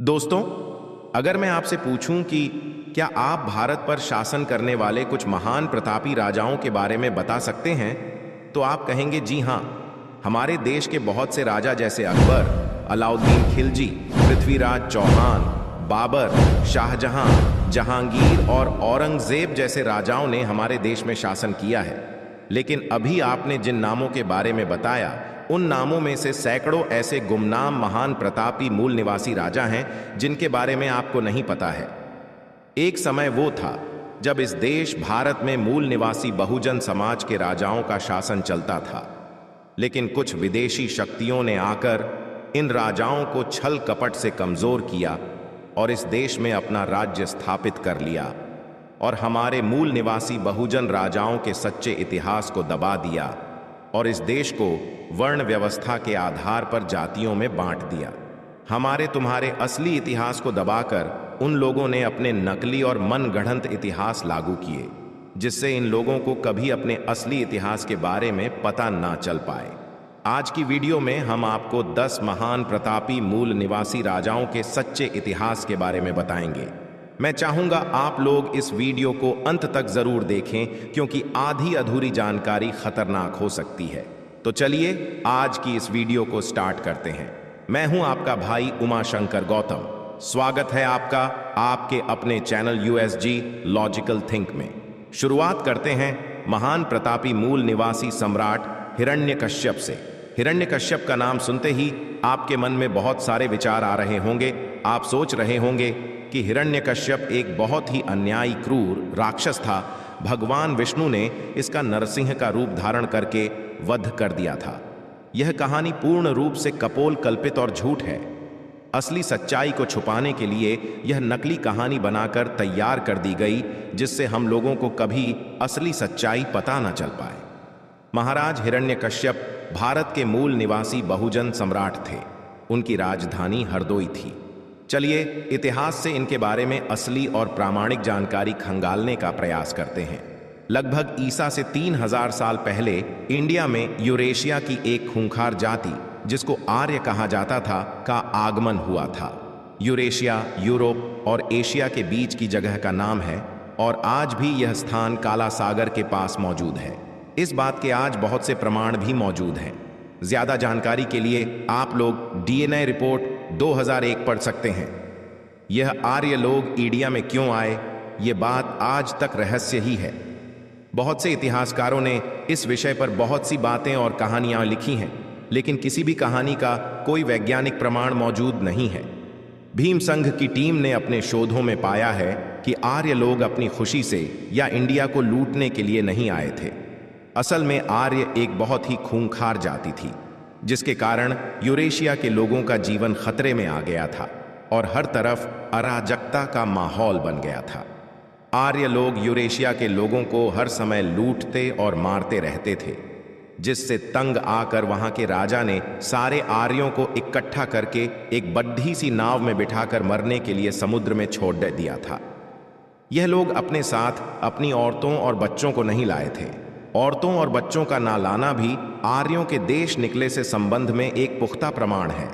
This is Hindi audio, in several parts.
दोस्तों, अगर मैं आपसे पूछूं कि क्या आप भारत पर शासन करने वाले कुछ महान प्रतापी राजाओं के बारे में बता सकते हैं, तो आप कहेंगे जी हां। हमारे देश के बहुत से राजा जैसे अकबर, अलाउद्दीन खिलजी, पृथ्वीराज चौहान, बाबर, शाहजहां, जहांगीर और औरंगजेब जैसे राजाओं ने हमारे देश में शासन किया है। लेकिन अभी आपने जिन नामों के बारे में बताया, उन नामों में से सैकड़ों ऐसे गुमनाम महान प्रतापी मूल निवासी राजा हैं जिनके बारे में आपको नहीं पता है। एक समय वो था जब इस देश भारत में मूल निवासी बहुजन समाज के राजाओं का शासन चलता था, लेकिन कुछ विदेशी शक्तियों ने आकर इन राजाओं को छल कपट से कमजोर किया और इस देश में अपना राज्य स्थापित कर लिया और हमारे मूल निवासी बहुजन राजाओं के सच्चे इतिहास को दबा दिया और इस देश को वर्ण व्यवस्था के आधार पर जातियों में बांट दिया। हमारे तुम्हारे असली इतिहास को दबाकर उन लोगों ने अपने नकली और मनगढ़ंत इतिहास लागू किए, जिससे इन लोगों को कभी अपने असली इतिहास के बारे में पता ना चल पाए। आज की वीडियो में हम आपको 10 महान प्रतापी मूल निवासी राजाओं के सच्चे इतिहास के बारे में बताएंगे। मैं चाहूंगा आप लोग इस वीडियो को अंत तक जरूर देखें, क्योंकि आधी अधूरी जानकारी खतरनाक हो सकती है। तो चलिए आज की इस वीडियो को स्टार्ट करते हैं। मैं हूं आपका भाई उमाशंकर गौतम। स्वागत है आपका आपके अपने चैनल USG लॉजिकल थिंक में। शुरुआत करते हैं महान प्रतापी मूल निवासी सम्राट हिरण्यकश्यप से। हिरण्यकश्यप का नाम सुनते ही आपके मन में बहुत सारे विचार आ रहे होंगे। आप सोच रहे होंगे कि हिरण्यकश्यप एक बहुत ही अन्यायी क्रूर राक्षस था। भगवान विष्णु ने इसका नरसिंह का रूप धारण करके वध कर दिया था। यह कहानी पूर्ण रूप से कपोल कल्पित और झूठ है। असली सच्चाई को छुपाने के लिए यह नकली कहानी बनाकर तैयार कर दी गई, जिससे हम लोगों को कभी असली सच्चाई पता न चल पाए। महाराज हिरण्यकश्यप भारत के मूल निवासी बहुजन सम्राट थे। उनकी राजधानी हरदोई थी। चलिए इतिहास से इनके बारे में असली और प्रामाणिक जानकारी खंगालने का प्रयास करते हैं। लगभग ईसा से 3000 साल पहले इंडिया में यूरेशिया की एक खूंखार जाति, जिसको आर्य कहा जाता था, का आगमन हुआ था। यूरेशिया यूरोप और एशिया के बीच की जगह का नाम है और आज भी यह स्थान काला सागर के पास मौजूद है। इस बात के आज बहुत से प्रमाण भी मौजूद हैं। ज्यादा जानकारी के लिए आप लोग DNA रिपोर्ट 2001 पढ़ सकते हैं। यह आर्य लोग इंडिया में क्यों आए, ये बात आज तक रहस्य ही है। बहुत से इतिहासकारों ने इस विषय पर बहुत सी बातें और कहानियां लिखी हैं, लेकिन किसी भी कहानी का कोई वैज्ञानिक प्रमाण मौजूद नहीं है। भीम संघ की टीम ने अपने शोधों में पाया है कि आर्य लोग अपनी खुशी से या इंडिया को लूटने के लिए नहीं आए थे। असल में आर्य एक बहुत ही खूंखार जाति थी, जिसके कारण यूरेशिया के लोगों का जीवन खतरे में आ गया था और हर तरफ अराजकता का माहौल बन गया था। आर्य लोग यूरेशिया के लोगों को हर समय लूटते और मारते रहते थे, जिससे तंग आकर वहां के राजा ने सारे आर्यों को इकट्ठा करके एक बड्ढी सी नाव में बिठाकर मरने के लिए समुद्र में छोड़ दिया था। यह लोग अपने साथ अपनी औरतों और बच्चों को नहीं लाए थे। औरतों और बच्चों का ना लाना भी आर्यों के देश निकले से संबंध में एक पुख्ता प्रमाण है।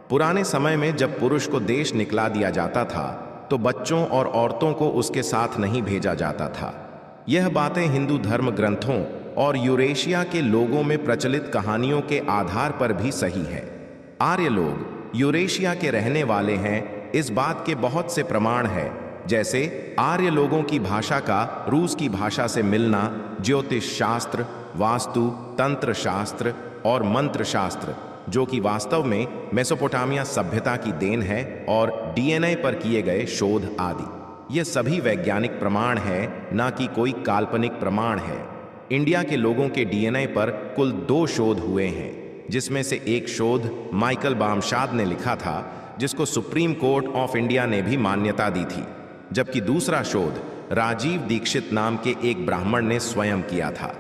पुराने समय में जब पुरुष को देश निकला दिया जाता था, तो बच्चों और औरतों को उसके साथ नहीं भेजा जाता था। यह बातें हिंदू धर्म ग्रंथों और यूरेशिया के लोगों में प्रचलित कहानियों के आधार पर भी सही है। आर्य लोग यूरेशिया के रहने वाले हैं, इस बात के बहुत से प्रमाण हैं। जैसे आर्य लोगों की भाषा का रूस की भाषा से मिलना, ज्योतिष शास्त्र, वास्तु, तंत्र शास्त्र और मंत्र शास्त्र, जो कि वास्तव में मेसोपोटामिया सभ्यता की देन है, और DNA पर किए गए शोध आदि। ये सभी वैज्ञानिक प्रमाण हैं, ना कि कोई काल्पनिक प्रमाण है। इंडिया के लोगों के DNA पर कुल 2 शोध हुए हैं, जिसमें से एक शोध माइकल बामशाद ने लिखा था, जिसको सुप्रीम कोर्ट ऑफ इंडिया ने भी मान्यता दी थी, जबकि दूसरा शोध राजीव दीक्षित नाम के एक ब्राह्मण ने स्वयं किया था।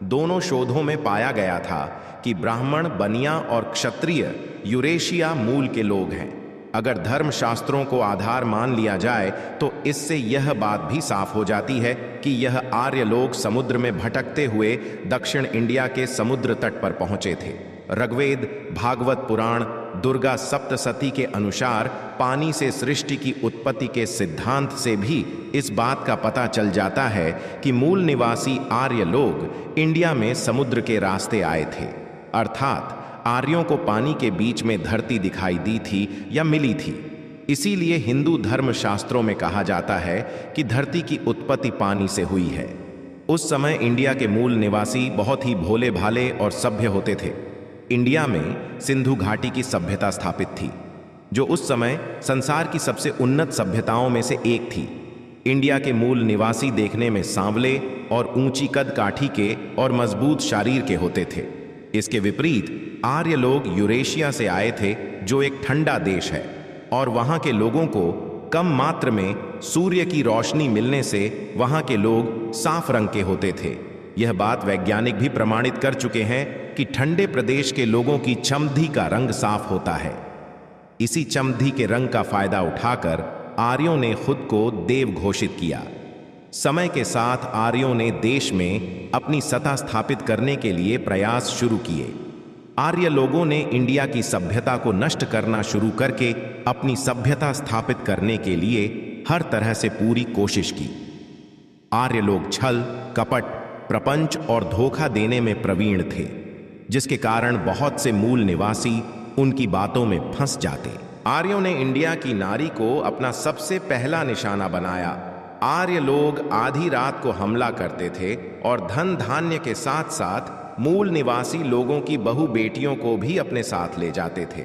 दोनों शोधों में पाया गया था कि ब्राह्मण, बनिया और क्षत्रिय यूरेशिया मूल के लोग हैं। अगर धर्मशास्त्रों को आधार मान लिया जाए तो इससे यह बात भी साफ हो जाती है कि यह आर्य लोग समुद्र में भटकते हुए दक्षिण इंडिया के समुद्र तट पर पहुंचे थे। ऋग्वेद, भागवत पुराण, दुर्गा सप्तसती के अनुसार पानी से सृष्टि की उत्पत्ति के सिद्धांत से भी इस बात का पता चल जाता है कि मूल निवासी आर्य लोग इंडिया में समुद्र के रास्ते आए थे, अर्थात आर्यों को पानी के बीच में धरती दिखाई दी थी या मिली थी। इसीलिए हिंदू धर्म शास्त्रों में कहा जाता है कि धरती की उत्पत्ति पानी से हुई है। उस समय इंडिया के मूल निवासी बहुत ही भोले भाले और सभ्य होते थे। इंडिया में सिंधु घाटी की सभ्यता स्थापित थी, जो उस समय संसार की सबसे उन्नत सभ्यताओं में से एक थी। इंडिया के मूल निवासी देखने में सांवले और ऊंची कद काठी के और मजबूत शरीर के होते थे। इसके विपरीत आर्य लोग यूरेशिया से आए थे, जो एक ठंडा देश है, और वहां के लोगों को कम मात्रा में सूर्य की रोशनी मिलने से वहां के लोग साफ रंग के होते थे। यह बात वैज्ञानिक भी प्रमाणित कर चुके हैं कि ठंडे प्रदेश के लोगों की चमड़ी का रंग साफ होता है। इसी चमड़ी के रंग का फायदा उठाकर आर्यों ने खुद को देव घोषित किया। समय के साथ आर्यों ने देश में अपनी सत्ता स्थापित करने के लिए प्रयास शुरू किए। आर्य लोगों ने इंडिया की सभ्यता को नष्ट करना शुरू करके अपनी सभ्यता स्थापित करने के लिए हर तरह से पूरी कोशिश की। आर्य लोग छल, कपट, प्रपंच और धोखा देने में प्रवीण थे, जिसके कारण बहुत से मूल निवासी उनकी बातों में फंस जाते। आर्यों ने इंडिया की नारी को अपना सबसे पहला निशाना बनाया। आर्य लोग आधी रात को हमला करते थे और धन धान्य के साथ साथ मूल निवासी लोगों की बहु बेटियों को भी अपने साथ ले जाते थे।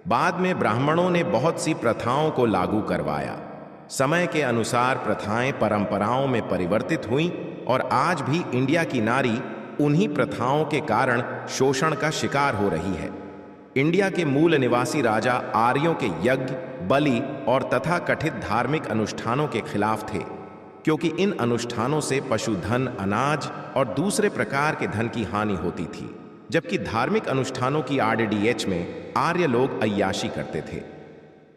बाद में ब्राह्मणों ने बहुत सी प्रथाओं को लागू करवाया। समय के अनुसार प्रथाएं परंपराओं में परिवर्तित हुईं और आज भी इंडिया की नारी उन्हीं प्रथाओं के कारण शोषण का शिकार हो रही है। इंडिया के मूल निवासी राजा आर्यों के यज्ञ, बलि और तथाकथित धार्मिक अनुष्ठानों के खिलाफ थे, क्योंकि इन अनुष्ठानों से पशुधन, अनाज और दूसरे प्रकार के धन की हानि होती थी, जबकि धार्मिक अनुष्ठानों की आरडीएच में आर्य लोग अय्याशी करते थे।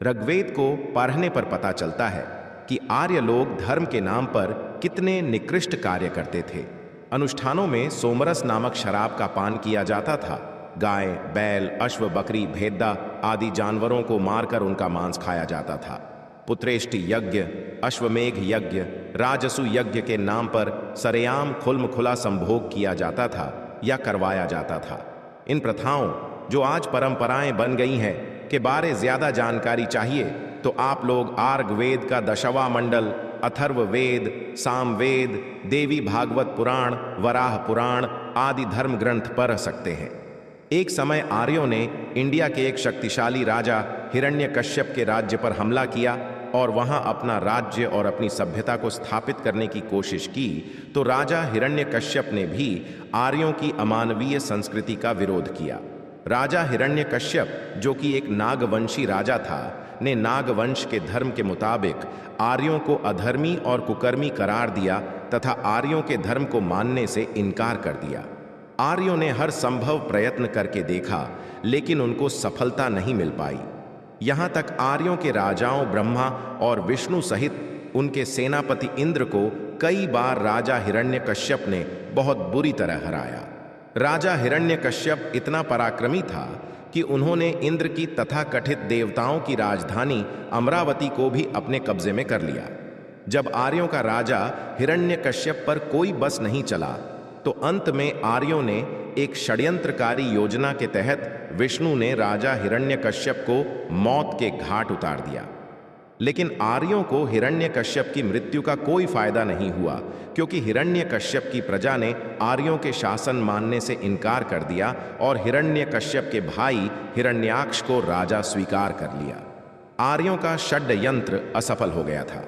ऋग्वेद को पढ़ने पर पता चलता है कि आर्य लोग धर्म के नाम पर कितने निकृष्ट कार्य करते थे। अनुष्ठानों में सोमरस नामक शराब का पान किया जाता था। गाय, बैल, अश्व, बकरी, भेद्दा आदि जानवरों को मारकर उनका मांस खाया जाता था। पुत्रेष्टि यज्ञ, अश्वमेघ यज्ञ, राजसु यज्ञ के नाम पर सरेआम खुल्म-खुला संभोग किया जाता था या करवाया जाता था। इन प्रथाओं, जो आज परंपराएं बन गई हैं, के बारे ज्यादा जानकारी चाहिए तो आप लोग आर्गवेद का 10वां मंडल, अथर्ववेद, सामवेद, देवी भागवत पुराण, वराह पुराण आदि धर्म ग्रंथ पढ़ सकते हैं। एक समय आर्यों ने इंडिया के एक शक्तिशाली राजा हिरण्यकश्यप के राज्य पर हमला किया और वहां अपना राज्य और अपनी सभ्यता को स्थापित करने की कोशिश की, तो राजा हिरण्यकश्यप ने भी आर्यों की अमानवीय संस्कृति का विरोध किया। राजा हिरण्यकश्यप, जो कि एक नागवंशी राजा था, ने नागवंश के धर्म के मुताबिक आर्यों को अधर्मी और कुकर्मी करार दिया तथा आर्यों के धर्म को मानने से इनकार कर दिया। आर्यों ने हर संभव प्रयत्न करके देखा, लेकिन उनको सफलता नहीं मिल पाई। यहाँ तक आर्यों के राजाओं ब्रह्मा और विष्णु सहित उनके सेनापति इंद्र को कई बार राजा हिरण्यकश्यप ने बहुत बुरी तरह हराया। राजा हिरण्यकश्यप इतना पराक्रमी था कि उन्होंने इंद्र की तथाकथित देवताओं की राजधानी अमरावती को भी अपने कब्जे में कर लिया। जब आर्यों का राजा हिरण्यकश्यप पर कोई बस नहीं चला, तो अंत में आर्यों ने एक षड्यंत्रकारी योजना के तहत विष्णु ने राजा हिरण्यकश्यप को मौत के घाट उतार दिया। लेकिन आर्यों को हिरण्यकश्यप की मृत्यु का कोई फायदा नहीं हुआ, क्योंकि हिरण्यकश्यप की प्रजा ने आर्यों के शासन मानने से इनकार कर दिया और हिरण्यकश्यप के भाई हिरण्याक्ष को राजा स्वीकार कर लिया। आर्यों का षड्यंत्र असफल हो गया था।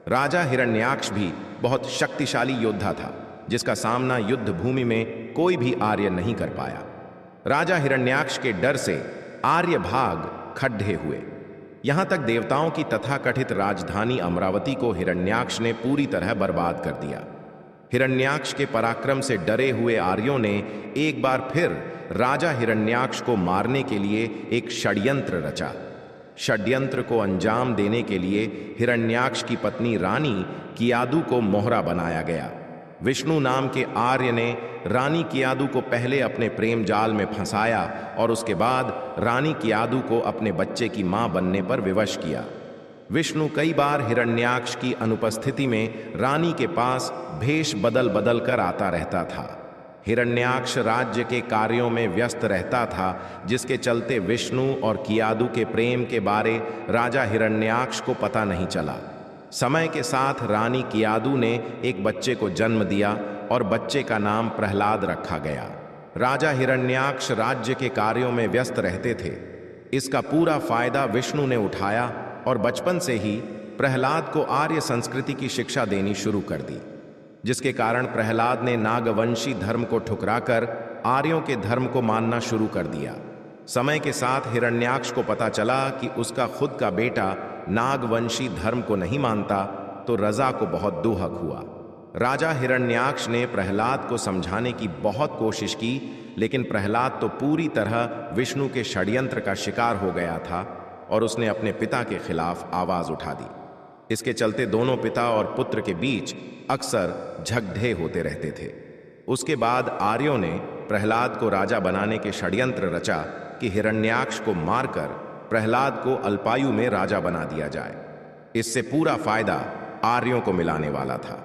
राजा हिरण्याक्ष भी बहुत शक्तिशाली योद्धा था, जिसका सामना युद्ध भूमि में कोई भी आर्य नहीं कर पाया। राजा हिरण्याक्ष के डर से आर्य भाग खड्डे हुए। यहां तक देवताओं की तथाकथित राजधानी अमरावती को हिरण्याक्ष ने पूरी तरह बर्बाद कर दिया। हिरण्याक्ष के पराक्रम से डरे हुए आर्यों ने एक बार फिर राजा हिरण्याक्ष को मारने के लिए एक षड्यंत्र रचा। षड्यंत्र को अंजाम देने के लिए हिरण्याक्ष की पत्नी रानी कियादू को मोहरा बनाया गया। विष्णु नाम के आर्य ने रानी कियादू को पहले अपने प्रेम जाल में फंसाया और उसके बाद रानी कियादू को अपने बच्चे की मां बनने पर विवश किया। विष्णु कई बार हिरण्याक्ष की अनुपस्थिति में रानी के पास भेष बदल बदल कर आता रहता था। हिरण्याक्ष राज्य के कार्यों में व्यस्त रहता था, जिसके चलते विष्णु और कियादू के प्रेम के बारे राजा हिरण्याक्ष को पता नहीं चला। समय के साथ रानी कियादू ने एक बच्चे को जन्म दिया और बच्चे का नाम प्रहलाद रखा गया। राजा हिरण्याक्ष राज्य के कार्यों में व्यस्त रहते थे। इसका पूरा फायदा विष्णु ने उठाया और बचपन से ही प्रहलाद को आर्य संस्कृति की शिक्षा देनी शुरू कर दी, जिसके कारण प्रहलाद ने नागवंशी धर्म को ठुकराकर आर्यों के धर्म को मानना शुरू कर दिया। समय के साथ हिरण्याक्ष को पता चला कि उसका खुद का बेटा नागवंशी धर्म को नहीं मानता, तो रजा को बहुत दुहक हुआ। राजा हिरण्याक्ष ने प्रहलाद को समझाने की बहुत कोशिश की, लेकिन प्रहलाद तो पूरी तरह विष्णु के षड्यंत्र का शिकार हो गया था और उसने अपने पिता के खिलाफ आवाज उठा दी। इसके चलते दोनों पिता और पुत्र के बीच अक्सर झगड़े होते रहते थे। उसके बाद आर्यों ने प्रहलाद को राजा बनाने के षड्यंत्र रचा कि हिरण्याक्ष को मारकर प्रहलाद को अल्पायु में राजा बना दिया जाए। इससे पूरा फायदा आर्यों को मिलाने वाला था।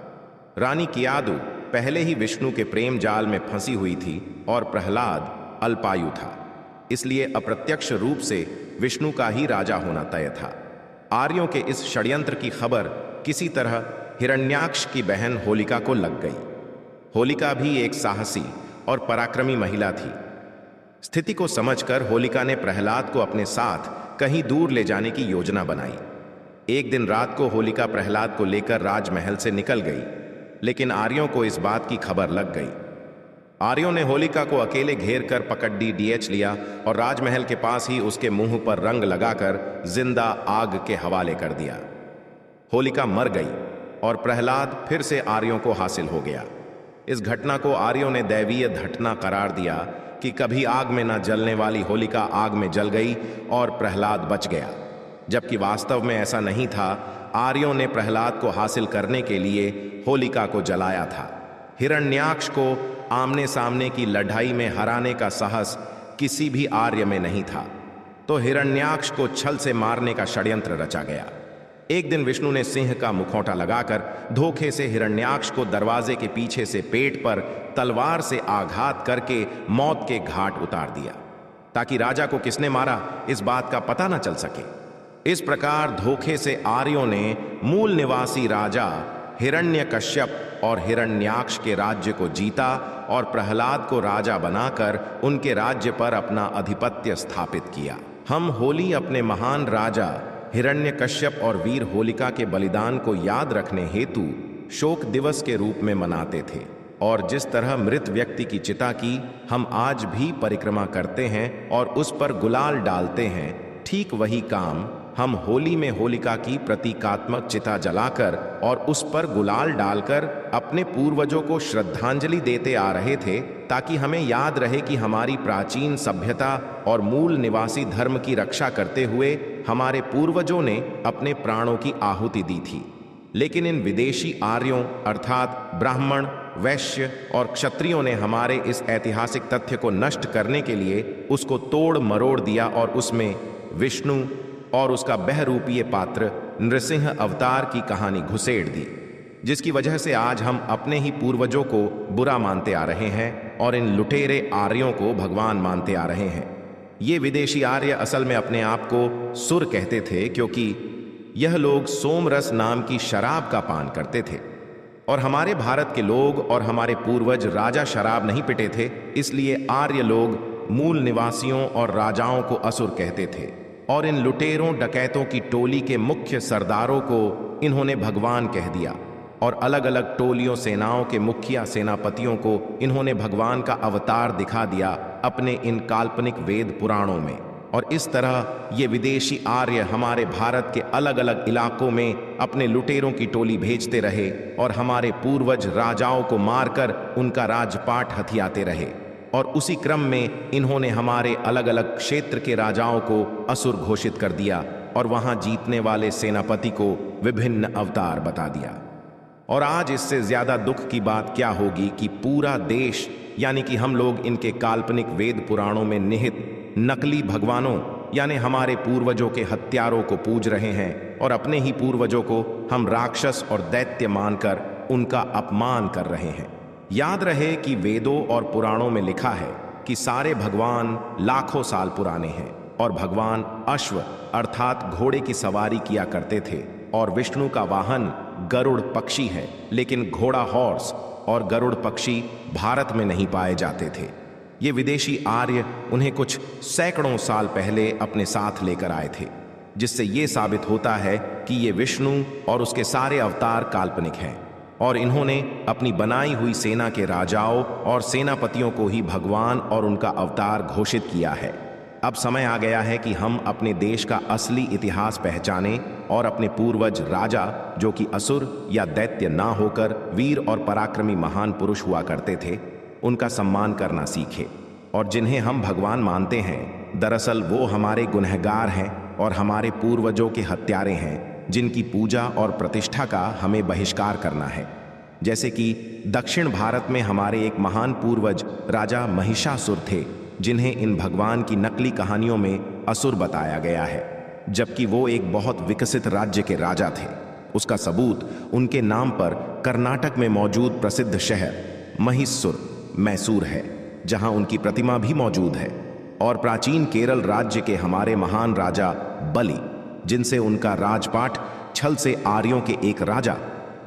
रानी कियादू पहले ही विष्णु के प्रेम जाल में फंसी हुई थी और प्रहलाद अल्पायु था, इसलिए अप्रत्यक्ष रूप से विष्णु का ही राजा होना तय था। आर्यों के इस षड्यंत्र की खबर किसी तरह हिरण्याक्ष की बहन होलिका को लग गई। होलिका भी एक साहसी और पराक्रमी महिला थी। स्थिति को समझकर होलिका ने प्रहलाद को अपने साथ कहीं दूर ले जाने की योजना बनाई। एक दिन रात को होलिका प्रहलाद को लेकर राजमहल से निकल गई, लेकिन आर्यों को इस बात की खबर लग गई। आर्यों ने होलिका को अकेले घेर कर पकड़ डीएच लिया और राजमहल के पास ही उसके मुंह पर रंग लगाकर जिंदा आग के हवाले कर दिया। होलिका मर गई और प्रहलाद फिर से आर्यों को हासिल हो गया। इस घटना को आर्यों ने दैवीय घटना करार दिया कि कभी आग में न जलने वाली होलिका आग में जल गई और प्रहलाद बच गया, जबकि वास्तव में ऐसा नहीं था। आर्यों ने प्रहलाद को हासिल करने के लिए होलिका को जलाया था। हिरण्याक्ष को आमने सामने की लड़ाई में हराने का साहस किसी भी आर्य में नहीं था, तो हिरण्याक्ष को छल से मारने का षड्यंत्र रचा गया। एक दिन विष्णु ने सिंह का मुखौटा लगाकर धोखे से हिरण्याक्ष को दरवाजे के पीछे से पेट पर तलवार से आघात करके मौत के घाट उतार दिया, ताकि राजा को किसने मारा इस बात का पता न चल सके। इस प्रकार धोखे से आर्यों ने मूल निवासी राजा हिरण्यकश्यप और हिरण्याक्ष के राज्य को जीता और प्रहलाद को राजा बनाकर उनके राज्य पर अपना आधिपत्य स्थापित किया। हम होली अपने महान राजा हिरण्यकश्यप और वीर होलिका के बलिदान को याद रखने हेतु शोक दिवस के रूप में मनाते थे, और जिस तरह मृत व्यक्ति की चिता की हम आज भी परिक्रमा करते हैं और उस पर गुलाल डालते हैं, ठीक वही काम हम होली में होलिका की प्रतीकात्मक चिता जलाकर और उस पर गुलाल डालकर अपने पूर्वजों को श्रद्धांजलि देते आ रहे थे, ताकि हमें याद रहे कि हमारी प्राचीन सभ्यता और मूल निवासी धर्म की रक्षा करते हुए हमारे पूर्वजों ने अपने प्राणों की आहुति दी थी। लेकिन इन विदेशी आर्यों अर्थात ब्राह्मण, वैश्य और क्षत्रियों ने हमारे इस ऐतिहासिक तथ्य को नष्ट करने के लिए उसको तोड़ मरोड़ दिया और उसमें विष्णु और उसका बहुरूपीय पात्र नृसिंह अवतार की कहानी घुसेड़ दी, जिसकी वजह से आज हम अपने ही पूर्वजों को बुरा मानते आ रहे हैं और इन लुटेरे आर्यों को भगवान मानते आ रहे हैं। ये विदेशी आर्य असल में अपने आप को सुर कहते थे, क्योंकि यह लोग सोमरस नाम की शराब का पान करते थे, और हमारे भारत के लोग और हमारे पूर्वज राजा शराब नहीं पीते थे, इसलिए आर्य लोग मूल निवासियों और राजाओं को असुर कहते थे। और इन लुटेरों डकैतों की टोली के मुख्य सरदारों को इन्होंने भगवान कह दिया, और अलग अलग टोलियों सेनाओं के मुखिया सेनापतियों को इन्होंने भगवान का अवतार दिखा दिया अपने इन काल्पनिक वेद पुराणों में। और इस तरह ये विदेशी आर्य हमारे भारत के अलग अलग इलाकों में अपने लुटेरों की टोली भेजते रहे और हमारे पूर्वज राजाओं को मारकर उनका राजपाट हथियाते रहे, और उसी क्रम में इन्होंने हमारे अलग अलग क्षेत्र के राजाओं को असुर घोषित कर दिया और वहां जीतने वाले सेनापति को विभिन्न अवतार बता दिया। और आज इससे ज्यादा दुख की बात क्या होगी कि पूरा देश यानी कि हम लोग इनके काल्पनिक वेद पुराणों में निहित नकली भगवानों यानी हमारे पूर्वजों के हत्यारों को पूज रहे हैं और अपने ही पूर्वजों को हम राक्षस और दैत्य मानकर उनका अपमान कर रहे हैं। याद रहे कि वेदों और पुराणों में लिखा है कि सारे भगवान लाखों साल पुराने हैं और भगवान अश्व अर्थात घोड़े की सवारी किया करते थे और विष्णु का वाहन गरुड़ पक्षी है, लेकिन घोड़ा हॉर्स और गरुड़ पक्षी भारत में नहीं पाए जाते थे। ये विदेशी आर्य उन्हें कुछ सैकड़ों साल पहले अपने साथ लेकर आए थे, जिससे ये साबित होता है कि ये विष्णु और उसके सारे अवतार काल्पनिक हैं और इन्होंने अपनी बनाई हुई सेना के राजाओं और सेनापतियों को ही भगवान और उनका अवतार घोषित किया है। अब समय आ गया है कि हम अपने देश का असली इतिहास पहचानें और अपने पूर्वज राजा जो कि असुर या दैत्य ना होकर वीर और पराक्रमी महान पुरुष हुआ करते थे, उनका सम्मान करना सीखें। और जिन्हें हम भगवान मानते हैं दरअसल वो हमारे गुनहगार हैं और हमारे पूर्वजों के हत्यारे हैं, जिनकी पूजा और प्रतिष्ठा का हमें बहिष्कार करना है। जैसे कि दक्षिण भारत में हमारे एक महान पूर्वज राजा महिषासुर थे, जिन्हें इन भगवान की नकली कहानियों में असुर बताया गया है, जबकि वो एक बहुत विकसित राज्य के राजा थे। उसका सबूत उनके नाम पर कर्नाटक में मौजूद प्रसिद्ध शहर महिषासुर मैसूर है, जहां उनकी प्रतिमा भी मौजूद है। और प्राचीन केरल राज्य के हमारे महान राजा बलि, जिनसे उनका राजपाट छल से आर्यों के एक राजा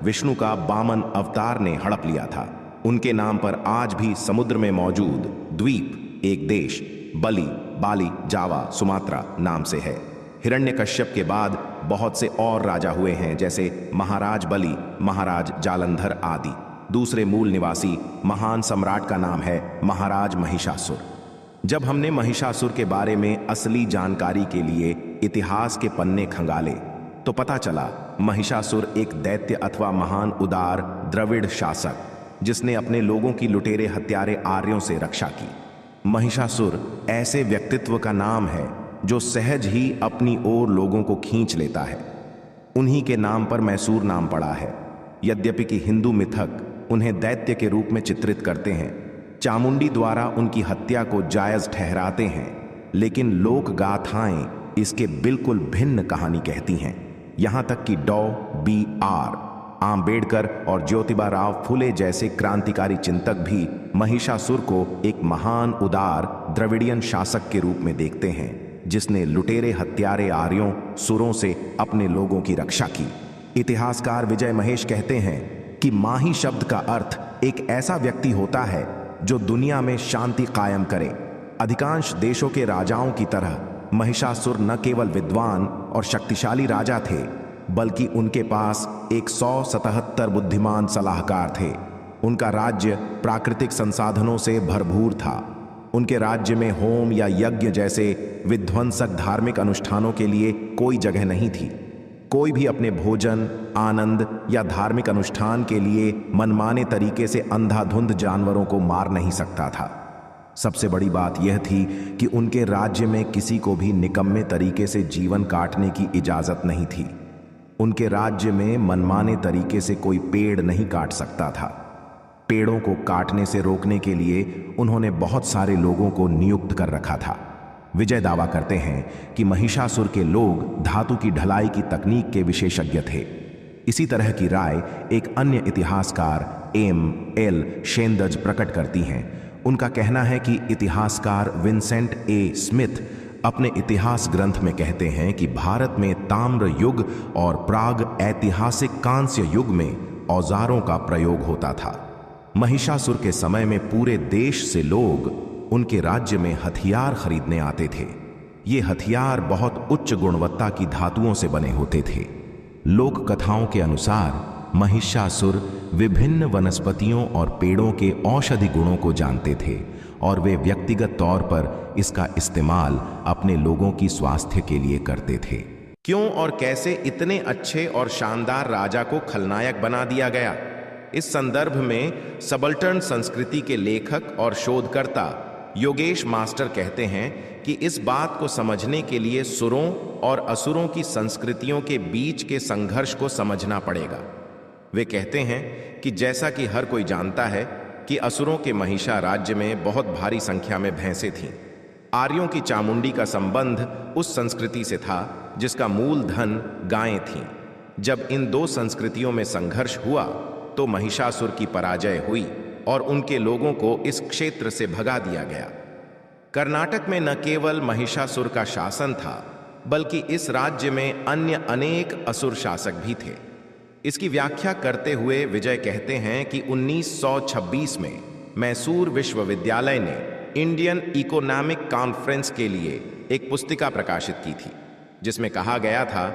विष्णु का वामन अवतार ने हड़प लिया था, उनके नाम पर आज भी समुद्र में मौजूद द्वीप एक देश बलि, बाली, जावा, सुमात्रा नाम से है। हिरण्यकश्यप के बाद बहुत से और राजा हुए हैं, जैसे महाराज बलि, महाराज जालंधर आदि। दूसरे मूल निवासी महान सम्राट का नाम है महाराज महिषासुर। जब हमने महिषासुर के बारे में असली जानकारी के लिए इतिहास के पन्ने खंगाले तो पता चला महिषासुर एक दैत्य अथवा महान उदार द्रविड़ शासक, जिसने अपने लोगों की लुटेरे हत्यारे आर्यों से रक्षा की। महिषासुर ऐसे व्यक्तित्व का नाम है जो सहज ही अपनी ओर लोगों को खींच लेता है। उन्हीं के नाम पर मैसूर नाम पड़ा है। यद्यपि कि हिंदू मिथक उन्हें दैत्य के रूप में चित्रित करते हैं, चामुंडी द्वारा उनकी हत्या को जायज ठहराते हैं, लेकिन लोक गाथाएं इसके बिल्कुल भिन्न कहानी कहती हैं। यहां तक कि डॉ.बी.आर. आम्बेडकर और ज्योतिबा राव फुले जैसे क्रांतिकारी चिंतक भी महिषासुर को एक महान उदार द्रविड़ियन शासक के रूप में देखते हैं, जिसने लुटेरे हत्यारे आर्यों सुरों से अपने लोगों की रक्षा की। इतिहासकार विजय महेश कहते हैं कि माही शब्द का अर्थ एक ऐसा व्यक्ति होता है जो दुनिया में शांति कायम करे। अधिकांश देशों के राजाओं की तरह महिषासुर न केवल विद्वान और शक्तिशाली राजा थे, बल्कि उनके पास 177 बुद्धिमान सलाहकार थे। उनका राज्य प्राकृतिक संसाधनों से भरपूर था। उनके राज्य में होम या यज्ञ जैसे विध्वंसक धार्मिक अनुष्ठानों के लिए कोई जगह नहीं थी। कोई भी अपने भोजन, आनंद या धार्मिक अनुष्ठान के लिए मनमाने तरीके से अंधाधुंध जानवरों को मार नहीं सकता था। सबसे बड़ी बात यह थी कि उनके राज्य में किसी को भी निकम्मे तरीके से जीवन काटने की इजाजत नहीं थी। उनके राज्य में मनमाने तरीके से कोई पेड़ नहीं काट सकता था। पेड़ों को काटने से रोकने के लिए उन्होंने बहुत सारे लोगों को नियुक्त कर रखा था। विजय दावा करते हैं कि महिषासुर के लोग धातु की ढलाई की तकनीक के विशेषज्ञ थे। इसी तरह की राय एक अन्य इतिहासकार एम.एल. शेंदज प्रकट करती हैं। उनका कहना है कि इतिहासकार विंसेंट ए. स्मिथ अपने इतिहास ग्रंथ में कहते हैं कि भारत में ताम्र युग और प्राग ऐतिहासिक कांस्य युग में औजारों का प्रयोग होता था। महिषासुर के समय में पूरे देश से लोग उनके राज्य में हथियार खरीदने आते थे। ये हथियार बहुत उच्च गुणवत्ता की धातुओं से बने होते थे। लोक कथाओं के अनुसार महिषासुर विभिन्न वनस्पतियों और पेड़ों के औषधि गुणों को जानते थे और वे व्यक्तिगत तौर पर इसका इस्तेमाल अपने लोगों की स्वास्थ्य के लिए करते थे। क्यों और कैसे इतने अच्छे और शानदार राजा को खलनायक बना दिया गया? इस संदर्भ में सबल्टर्न संस्कृति के लेखक और शोधकर्ता योगेश मास्टर कहते हैं कि इस बात को समझने के लिए सुरों और असुरों की संस्कृतियों के बीच के संघर्ष को समझना पड़ेगा। वे कहते हैं कि जैसा कि हर कोई जानता है कि असुरों के महिषा राज्य में बहुत भारी संख्या में भैंसें थीं। आर्यों की चामुंडी का संबंध उस संस्कृति से था जिसका मूल धन गायें थीं। जब इन दो संस्कृतियों में संघर्ष हुआ तो महिषासुर की पराजय हुई और उनके लोगों को इस क्षेत्र से भगा दिया गया। कर्नाटक में न केवल महिषासुर का शासन था, बल्कि इस राज्य में अन्य अनेक असुर शासक भी थे। इसकी व्याख्या करते हुए विजय कहते हैं कि 1926 में मैसूर विश्वविद्यालय ने इंडियन इकोनॉमिक कॉन्फ्रेंस के लिए एक पुस्तिका प्रकाशित की थी, जिसमें कहा गया था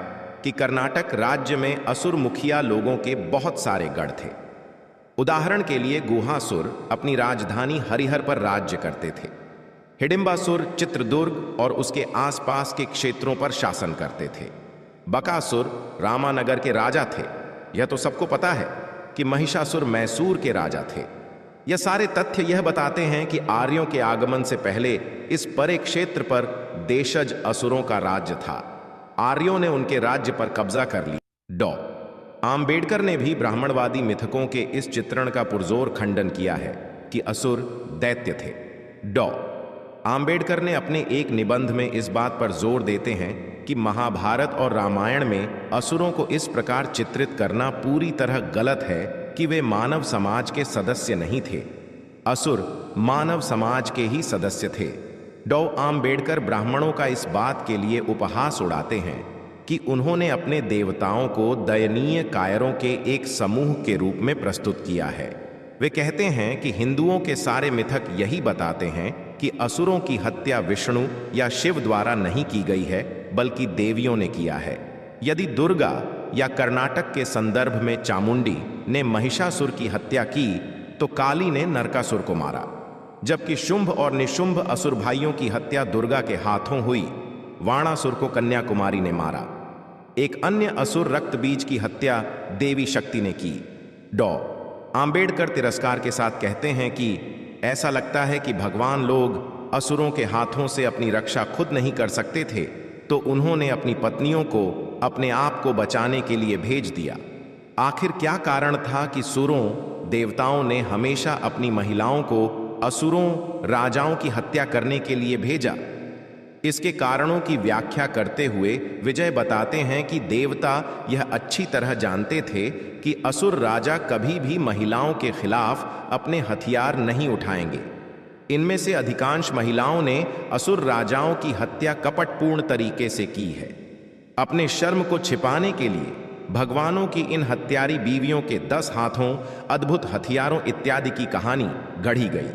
कि कर्नाटक राज्य में असुर मुखिया लोगों के बहुत सारे गढ़ थे। उदाहरण के लिए गुहासुर अपनी राजधानी हरिहर पर राज्य करते थे। हिडिंबासुर चित्रदुर्ग और उसके आसपास के क्षेत्रों पर शासन करते थे। बकासुर रामानगर के राजा थे। यह तो सबको पता है कि महिषासुर मैसूर के राजा थे। यह सारे तथ्य यह बताते हैं कि आर्यों के आगमन से पहले इस परे क्षेत्र पर देशज असुरों का राज्य था। आर्यों ने उनके राज्य पर कब्जा कर लिया। डॉ आम्बेडकर ने भी ब्राह्मणवादी मिथकों के इस चित्रण का पुरजोर खंडन किया है कि असुर दैत्य थे। डॉ आम्बेडकर ने अपने एक निबंध में इस बात पर जोर देते हैं कि महाभारत और रामायण में असुरों को इस प्रकार चित्रित करना पूरी तरह गलत है कि वे मानव समाज के सदस्य नहीं थे। असुर मानव समाज के ही सदस्य थे। डॉ आम्बेडकर ब्राह्मणों का इस बात के लिए उपहास उड़ाते हैं कि उन्होंने अपने देवताओं को दयनीय कायरों के एक समूह के रूप में प्रस्तुत किया है। वे कहते हैं कि हिंदुओं के सारे मिथक यही बताते हैं कि असुरों की हत्या विष्णु या शिव द्वारा नहीं की गई है, बल्कि देवियों ने किया है। यदि दुर्गा या कर्नाटक के संदर्भ में चामुंडी ने महिषासुर की हत्या की, तो काली ने नरकासुर को मारा। जबकि शुंभ और निशुंभ असुर भाइयों की हत्या दुर्गा के हाथों हुई। वाणासुर को कन्याकुमारी ने मारा। एक अन्य असुर रक्तबीज की हत्या देवी शक्ति ने की। डॉ आम्बेडकर तिरस्कार के साथ कहते हैं कि ऐसा लगता है कि भगवान लोग असुरों के हाथों से अपनी रक्षा खुद नहीं कर सकते थे, तो उन्होंने अपनी पत्नियों को अपने आप को बचाने के लिए भेज दिया। आखिर क्या कारण था कि सुरों देवताओं ने हमेशा अपनी महिलाओं को असुरों राजाओं की हत्या करने के लिए भेजा? इसके कारणों की व्याख्या करते हुए विजय बताते हैं कि देवता यह अच्छी तरह जानते थे कि असुर राजा कभी भी महिलाओं के खिलाफ अपने हथियार नहीं उठाएंगे। इनमें से अधिकांश महिलाओं ने असुर राजाओं की हत्या कपटपूर्ण तरीके से की है। अपने शर्म को छिपाने के लिए भगवानों की इन हत्यारी बीवियों के 10 हाथों, अद्भुत हथियारों इत्यादि की कहानी गढ़ी गई।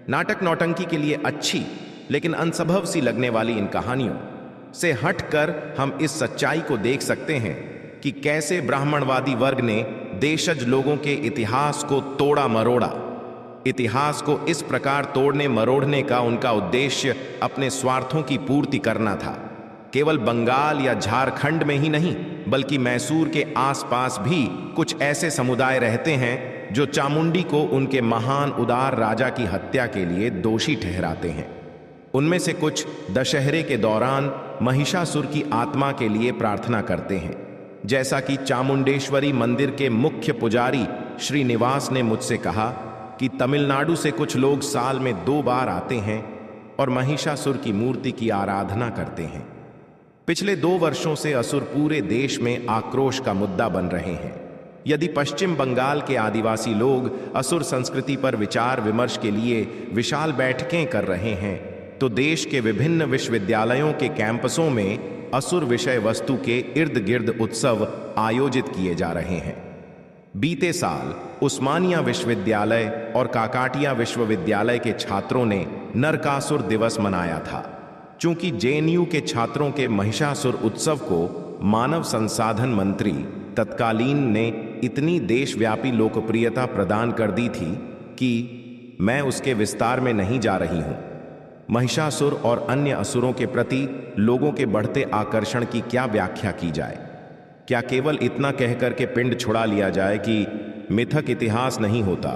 नाटक नौटंकी के लिए अच्छी लेकिन अनसंभव सी लगने वाली इन कहानियों से हटकर हम इस सच्चाई को देख सकते हैं कि कैसे ब्राह्मणवादी वर्ग ने देशज लोगों के इतिहास को तोड़ा मरोड़ा। इतिहास को इस प्रकार तोड़ने मरोड़ने का उनका उद्देश्य अपने स्वार्थों की पूर्ति करना था। केवल बंगाल या झारखंड में ही नहीं, बल्कि मैसूर के आसपास भी कुछ ऐसे समुदाय रहते हैं जो चामुंडी को उनके महान उदार राजा की हत्या के लिए दोषी ठहराते हैं। उनमें से कुछ दशहरे के दौरान महिषासुर की आत्मा के लिए प्रार्थना करते हैं, जैसा कि चामुंडेश्वरी मंदिर के मुख्य पुजारी श्रीनिवास ने मुझसे कहा कि तमिलनाडु से कुछ लोग साल में 2 बार आते हैं और महिषासुर की मूर्ति की आराधना करते हैं। पिछले 2 वर्षों से असुर पूरे देश में आक्रोश का मुद्दा बन रहे हैं। यदि पश्चिम बंगाल के आदिवासी लोग असुर संस्कृति पर विचार विमर्श के लिए विशाल बैठकें कर रहे हैं, तो देश के विभिन्न विश्वविद्यालयों के कैंपसों में असुर विषय वस्तु के इर्द गिर्द उत्सव आयोजित किए जा रहे हैं। बीते साल उस्मानिया विश्वविद्यालय और काकाटिया विश्वविद्यालय के छात्रों ने नरकासुर दिवस मनाया था। चूंकि जेएनयू के छात्रों के महिषासुर उत्सव को मानव संसाधन मंत्री तत्कालीन ने इतनी देशव्यापी लोकप्रियता प्रदान कर दी थी कि मैं उसके विस्तार में नहीं जा रही हूं। महिषासुर और अन्य असुरों के प्रति लोगों के बढ़ते आकर्षण की क्या व्याख्या की जाए? क्या केवल इतना कहकर के पिंड छुड़ा लिया जाए कि मिथक इतिहास नहीं होता,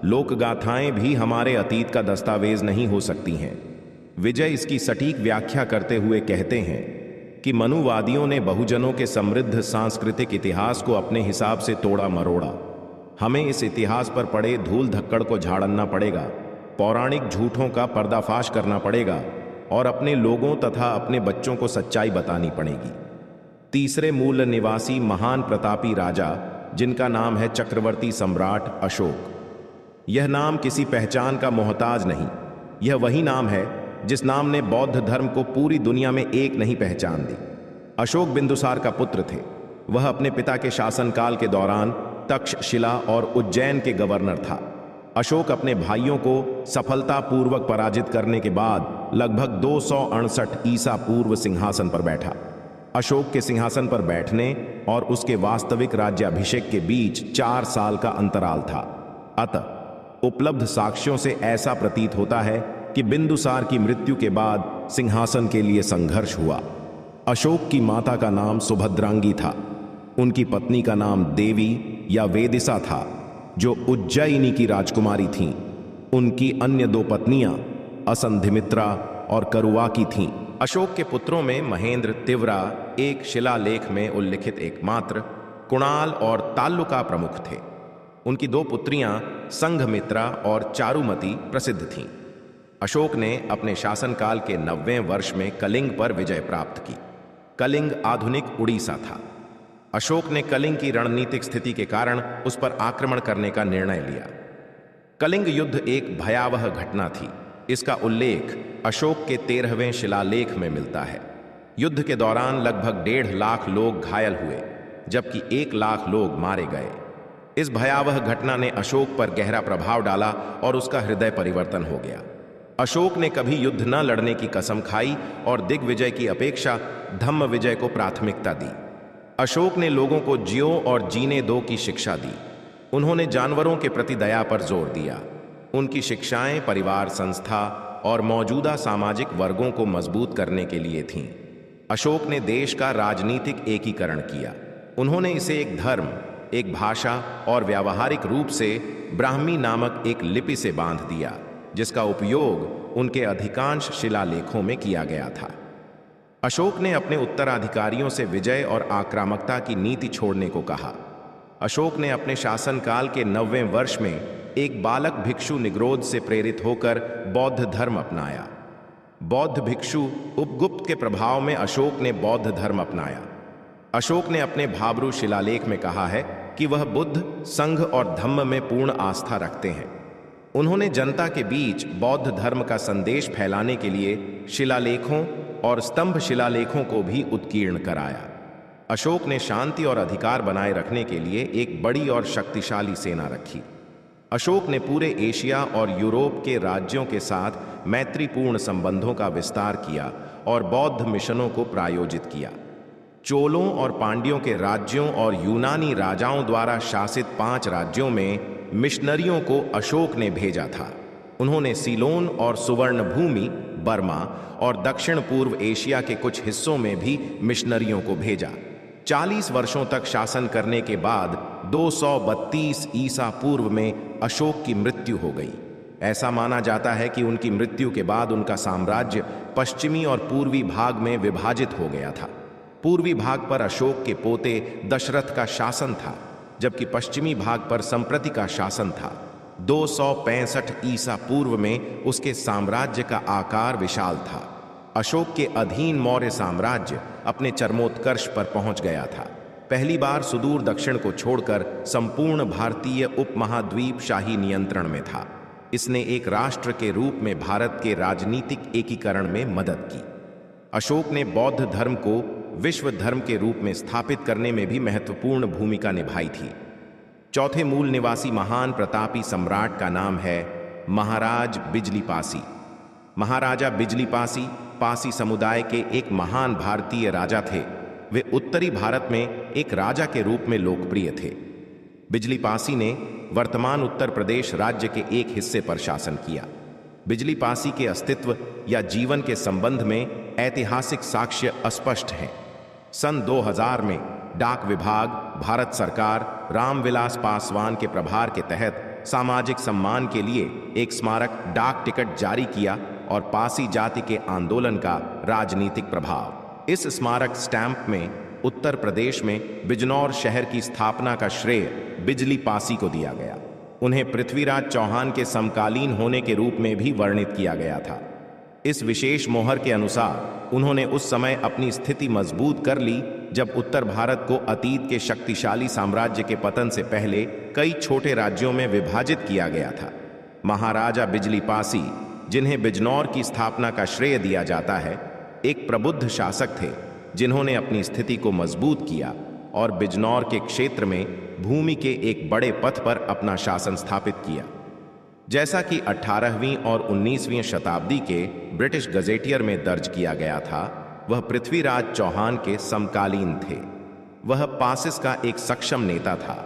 लोकगाथाएं भी हमारे अतीत का दस्तावेज नहीं हो सकती हैं? विजय इसकी सटीक व्याख्या करते हुए कहते हैं कि मनुवादियों ने बहुजनों के समृद्ध सांस्कृतिक इतिहास को अपने हिसाब से तोड़ा मरोड़ा। हमें इस इतिहास पर पड़े धूल धक्कड़ को झाड़ना पड़ेगा, पौराणिक झूठों का पर्दाफाश करना पड़ेगा और अपने लोगों तथा अपने बच्चों को सच्चाई बतानी पड़ेगी। तीसरे मूल निवासी महान प्रतापी राजा, जिनका नाम है चक्रवर्ती सम्राट अशोक। यह नाम किसी पहचान का मोहताज नहीं, यह वही नाम है जिस नाम ने बौद्ध धर्म को पूरी दुनिया में एक नहीं पहचान दी। अशोक बिंदुसार का पुत्र थे। वह अपने पिता के शासनकाल के दौरान तक्षशिला और उज्जैन के गवर्नर था। अशोक अपने भाइयों को सफलतापूर्वक पराजित करने के बाद लगभग 268 ईसा पूर्व सिंहासन पर बैठा। अशोक के सिंहासन पर बैठने और उसके वास्तविक राज्याभिषेक के बीच 4 साल का अंतराल था। अतः उपलब्ध साक्ष्यों से ऐसा प्रतीत होता है कि बिंदुसार की मृत्यु के बाद सिंहासन के लिए संघर्ष हुआ। अशोक की माता का नाम सुभद्रांगी था। उनकी पत्नी का नाम देवी या वेदिसा था, जो उज्जैनी की राजकुमारी थीं। उनकी अन्य 2 पत्नियां असंधिमित्रा और करुवाकी थीं। अशोक के पुत्रों में महेंद्र तिवरा एक शिलालेख में उल्लिखित एकमात्र, कुणाल और तालुका प्रमुख थे। उनकी 2 पुत्रियां संघमित्रा और चारुमती प्रसिद्ध थीं। अशोक ने अपने शासनकाल के 90वें वर्ष में कलिंग पर विजय प्राप्त की। कलिंग आधुनिक उड़ीसा था। अशोक ने कलिंग की रणनीतिक स्थिति के कारण उस पर आक्रमण करने का निर्णय लिया। कलिंग युद्ध एक भयावह घटना थी। इसका उल्लेख अशोक के 13वें शिलालेख में मिलता है। युद्ध के दौरान लगभग 1.5 लाख लोग घायल हुए, जबकि 1 लाख लोग मारे गए। इस भयावह घटना ने अशोक पर गहरा प्रभाव डाला और उसका हृदय परिवर्तन हो गया। अशोक ने कभी युद्ध न लड़ने की कसम खाई और दिग्विजय की अपेक्षा धम्म विजय को प्राथमिकता दी। अशोक ने लोगों को जियो और जीने दो की शिक्षा दी। उन्होंने जानवरों के प्रति दया पर जोर दिया। उनकी शिक्षाएं परिवार, संस्था और मौजूदा सामाजिक वर्गों को मजबूत करने के लिए थीं। अशोक ने देश का राजनीतिक एकीकरण किया। उन्होंने इसे एक धर्म, एक भाषा और व्यावहारिक रूप से ब्राह्मी नामक एक लिपि से बांध दिया, जिसका उपयोग उनके अधिकांश शिलालेखों में किया गया था। अशोक ने अपने उत्तराधिकारियों से विजय और आक्रामकता की नीति छोड़ने को कहा। अशोक ने अपने शासनकाल के 90वें वर्ष में एक बालक भिक्षु निग्रोध से प्रेरित होकर बौद्ध धर्म अपनाया। बौद्ध भिक्षु उपगुप्त के प्रभाव में अशोक ने बौद्ध धर्म अपनाया। अशोक ने अपने भाब्रू शिलालेख में कहा है कि वह बुद्ध, संघ और धम्म में पूर्ण आस्था रखते हैं। उन्होंने जनता के बीच बौद्ध धर्म का संदेश फैलाने के लिए शिलालेखों और स्तंभ शिलालेखों को भी उत्कीर्ण कराया। अशोक ने शांति और अधिकार बनाए रखने के लिए एक बड़ी और शक्तिशाली सेना रखी। अशोक ने पूरे एशिया और यूरोप के राज्यों के साथ मैत्रीपूर्ण संबंधों का विस्तार किया और बौद्ध मिशनों को प्रायोजित किया। चोलों और पांड्यों के राज्यों और यूनानी राजाओं द्वारा शासित 5 राज्यों में मिशनरियों को अशोक ने भेजा था। उन्होंने सीलोन और सुवर्णभूमि, बर्मा और दक्षिण पूर्व एशिया के कुछ हिस्सों में भी मिशनरियों को भेजा। 40 वर्षों तक शासन करने के बाद 232 ईसा पूर्व में अशोक की मृत्यु हो गई। ऐसा माना जाता है कि उनकी मृत्यु के बाद उनका साम्राज्य पश्चिमी और पूर्वी भाग में विभाजित हो गया था। पूर्वी भाग पर अशोक के पोते दशरथ का शासन था, जबकि पश्चिमी भाग पर संप्रति का शासन था। 265 ईसा पूर्व में उसके साम्राज्य का आकार विशाल था। अशोक के अधीन मौर्य साम्राज्य अपने चरमोत्कर्ष पर पहुंच गया था। पहली बार सुदूर दक्षिण को छोड़कर संपूर्ण भारतीय उपमहाद्वीप शाही नियंत्रण में था। इसने एक राष्ट्र के रूप में भारत के राजनीतिक एकीकरण में मदद की। अशोक ने बौद्ध धर्म को विश्व धर्म के रूप में स्थापित करने में भी महत्वपूर्ण भूमिका निभाई थी। चौथे मूल निवासी महान प्रतापी सम्राट का नाम है महाराज बिजलीपासी। महाराजा बिजलीपासी पासी समुदाय के एक महान भारतीय राजा थे। वे उत्तरी भारत में एक राजा के रूप में लोकप्रिय थे। बिजलीपासी ने वर्तमान उत्तर प्रदेश राज्य के एक हिस्से पर शासन किया। बिजलीपासी के अस्तित्व या जीवन के संबंध में ऐतिहासिक साक्ष्य अस्पष्ट हैं। सन 2000 में डाक विभाग भारत सरकार रामविलास पासवान के प्रभार के तहत सामाजिक सम्मान के लिए एक स्मारक डाक टिकट जारी किया और पासी जाति के आंदोलन का राजनीतिक प्रभाव। इस स्मारक स्टैंप में उत्तर प्रदेश में बिजनौर शहर की स्थापना का श्रेय बिजली पासी को दिया गया। उन्हें पृथ्वीराज चौहान के समकालीन होने के रूप में भी वर्णित किया गया था। इस विशेष मोहर के अनुसार उन्होंने उस समय अपनी स्थिति मजबूत कर ली जब उत्तर भारत को अतीत के शक्तिशाली साम्राज्य के पतन से पहले कई छोटे राज्यों में विभाजित किया गया था। महाराजा बिजली पासी, जिन्हें बिजनौर की स्थापना का श्रेय दिया जाता है, एक प्रबुद्ध शासक थे जिन्होंने अपनी स्थिति को मजबूत किया और बिजनौर के क्षेत्र में भूमि के एक बड़े पथ पर अपना शासन स्थापित किया। जैसा कि 18वीं और 19वीं शताब्दी के ब्रिटिश गजेटियर में दर्ज किया गया था, वह पृथ्वीराज चौहान के समकालीन थे। वह पासिस का एक सक्षम नेता था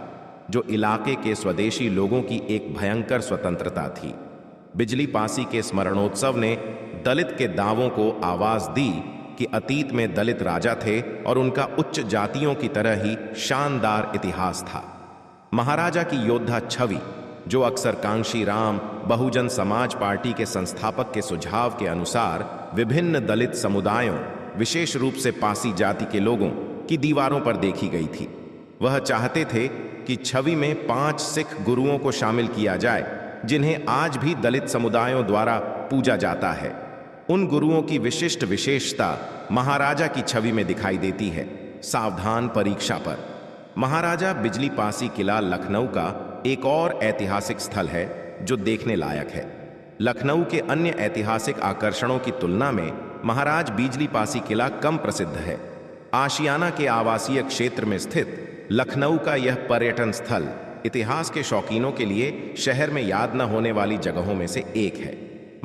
जो इलाके के स्वदेशी लोगों की एक भयंकर स्वतंत्रता थी। बिजली पासी के स्मरणोत्सव ने दलित के दावों को आवाज दी कि अतीत में दलित राजा थे और उनका उच्च जातियों की तरह ही शानदार इतिहास था। महाराजा की योद्धा छवि, जो अक्सर कांशी राम बहुजन समाज पार्टी के संस्थापक के सुझाव के अनुसार विभिन्न दलित समुदायों, विशेष रूप से पासी जाति के लोगों की दीवारों पर देखी गई थी। वह चाहते थे कि छवि में 5 सिख गुरुओं को शामिल किया जाए जिन्हें आज भी दलित समुदायों द्वारा पूजा जाता है। उन गुरुओं की विशिष्ट विशेषता महाराजा की छवि में दिखाई देती है। सावधान परीक्षा पर महाराजा बिजली पासी किला लखनऊ का एक और ऐतिहासिक स्थल है जो देखने लायक है। लखनऊ के अन्य ऐतिहासिक आकर्षणों की तुलना में महाराज बिजली पासी किला कम प्रसिद्ध है। आशियाना के आवासीय क्षेत्र में स्थित लखनऊ का यह पर्यटन स्थल इतिहास के शौकीनों के लिए शहर में याद न होने वाली जगहों में से एक है।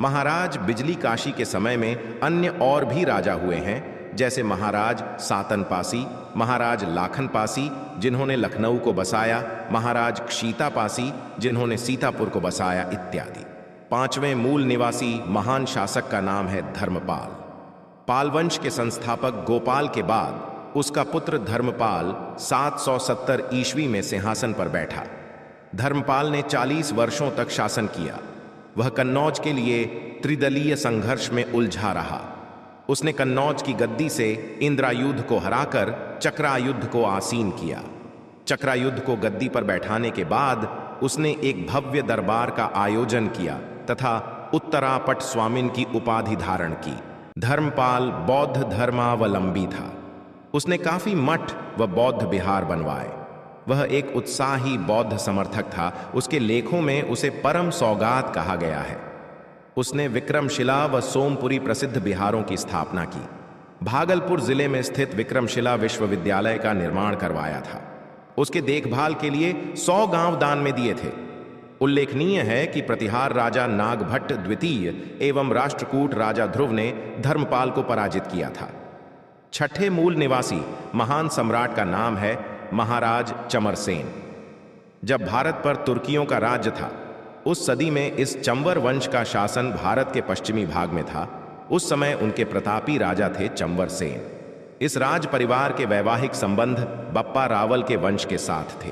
महाराज बिजली काशी के समय में अन्य और भी राजा हुए हैं, जैसे महाराज सातन पासी, महाराज लाखन पासी जिन्होंने लखनऊ को बसाया, महाराज क्षीता पासी जिन्होंने सीतापुर को बसाया इत्यादि। 5वें मूल निवासी महान शासक का नाम है धर्मपाल। पाल वंश के संस्थापक गोपाल के बाद उसका पुत्र धर्मपाल 770 ईस्वी में सिंहासन पर बैठा। धर्मपाल ने 40 वर्षों तक शासन किया। वह कन्नौज के लिए त्रिदलीय संघर्ष में उलझा रहा। उसने कन्नौज की गद्दी से इंद्रायुध को हराकर चक्रायुध को आसीन किया। चक्रायुध को गद्दी पर बैठाने के बाद उसने एक भव्य दरबार का आयोजन किया तथा उत्तरापट स्वामिन की उपाधि धारण की। धर्मपाल बौद्ध धर्मावलंबी था। उसने काफी मठ व बौद्ध विहार बनवाए। वह एक उत्साही बौद्ध समर्थक था। उसके लेखों में उसे परम सौगात कहा गया है। उसने विक्रमशिला व सोमपुरी प्रसिद्ध विहारों की स्थापना की। भागलपुर जिले में स्थित विक्रमशिला विश्वविद्यालय का निर्माण करवाया था। उसके देखभाल के लिए 100 गांव दान में दिए थे। उल्लेखनीय है कि प्रतिहार राजा नागभट्ट द्वितीय एवं राष्ट्रकूट राजा ध्रुव ने धर्मपाल को पराजित किया था। 6ठे मूल निवासी महान सम्राट का नाम है महाराज चमरसेन। जब भारत पर तुर्कियों का राज्य था, उस सदी में इस चंवर वंश का शासन भारत के पश्चिमी भाग में था। उस समय उनके प्रतापी राजा थे चंवर सेन। इस राज परिवार के वैवाहिक संबंध बप्पा रावल के वंश के साथ थे।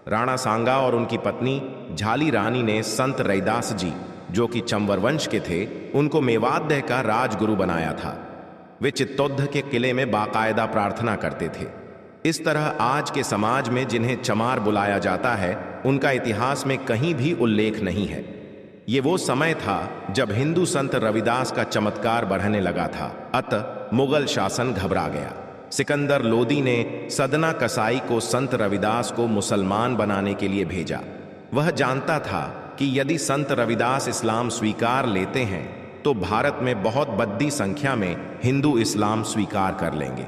राणा सांगा और उनकी पत्नी झाली रानी ने संत रैदास जी, जो कि चंवर वंश के थे, उनको मेवाड़ का राजगुरु बनाया था। वे चित्तौड़ के किले में बाकायदा प्रार्थना करते थे। इस तरह आज के समाज में जिन्हें चमार बुलाया जाता है, उनका इतिहास में कहीं भी उल्लेख नहीं है। ये वो समय था जब हिंदू संत रविदास का चमत्कार बढ़ने लगा था। अतः मुगल शासन घबरा गया। सिकंदर लोदी ने सदना कसाई को संत रविदास को मुसलमान बनाने के लिए भेजा। वह जानता था कि यदि संत रविदास इस्लाम स्वीकार लेते हैं तो भारत में बहुत बड़ी संख्या में हिंदू इस्लाम स्वीकार कर लेंगे।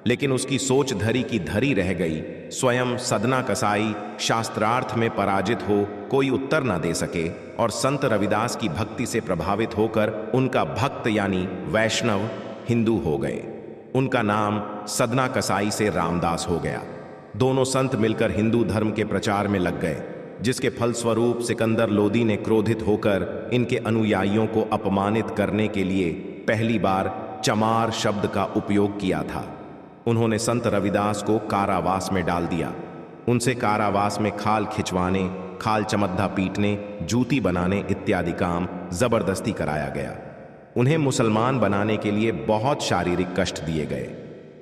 लेकिन उसकी सोच धरी की धरी रह गई। स्वयं सदना कसाई शास्त्रार्थ में पराजित हो कोई उत्तर न दे सके और संत रविदास की भक्ति से प्रभावित होकर उनका भक्त यानी वैष्णव हिंदू हो गए। उनका नाम सदना कसाई से रामदास हो गया। दोनों संत मिलकर हिंदू धर्म के प्रचार में लग गए, जिसके फलस्वरूप सिकंदर लोदी ने क्रोधित होकर इनके अनुयायियों को अपमानित करने के लिए पहली बार चमार शब्द का उपयोग किया था। उन्होंने संत रविदास को कारावास में डाल दिया। उनसे कारावास में खाल खिंचवाने, खाल चमद्दा पीटने, जूती बनाने इत्यादि काम जबरदस्ती कराया गया। उन्हें मुसलमान बनाने के लिए बहुत शारीरिक कष्ट दिए गए।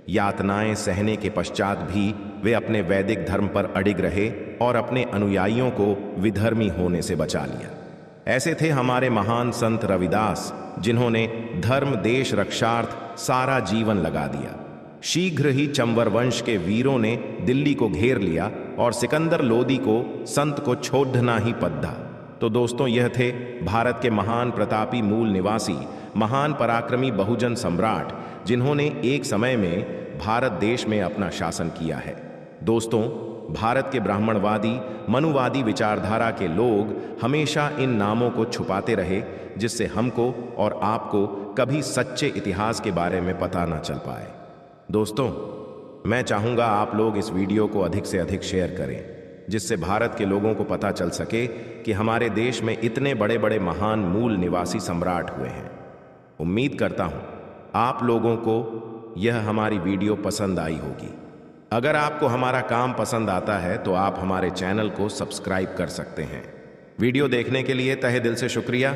यातनाएं सहने के पश्चात भी वे अपने वैदिक धर्म पर अडिग रहे और अपने अनुयायियों को विधर्मी होने से बचा लिया। ऐसे थे हमारे महान संत रविदास, जिन्होंने धर्म देश रक्षार्थ सारा जीवन लगा दिया। शीघ्र ही चंवर वंश के वीरों ने दिल्ली को घेर लिया और सिकंदर लोदी को संत को छोड़ना ही पद्धा। तो दोस्तों, यह थे भारत के महान प्रतापी मूल निवासी, महान पराक्रमी बहुजन सम्राट, जिन्होंने एक समय में भारत देश में अपना शासन किया है। दोस्तों, भारत के ब्राह्मणवादी मनुवादी विचारधारा के लोग हमेशा इन नामों को छुपाते रहे, जिससे हमको और आपको कभी सच्चे इतिहास के बारे में पता ना चल पाए। दोस्तों, मैं चाहूँगा आप लोग इस वीडियो को अधिक से अधिक शेयर करें, जिससे भारत के लोगों को पता चल सके कि हमारे देश में इतने बड़े बड़े महान मूल निवासी सम्राट हुए हैं। उम्मीद करता हूँ आप लोगों को यह हमारी वीडियो पसंद आई होगी। अगर आपको हमारा काम पसंद आता है तो आप हमारे चैनल को सब्सक्राइब कर सकते हैं। वीडियो देखने के लिए तहे दिल से शुक्रिया।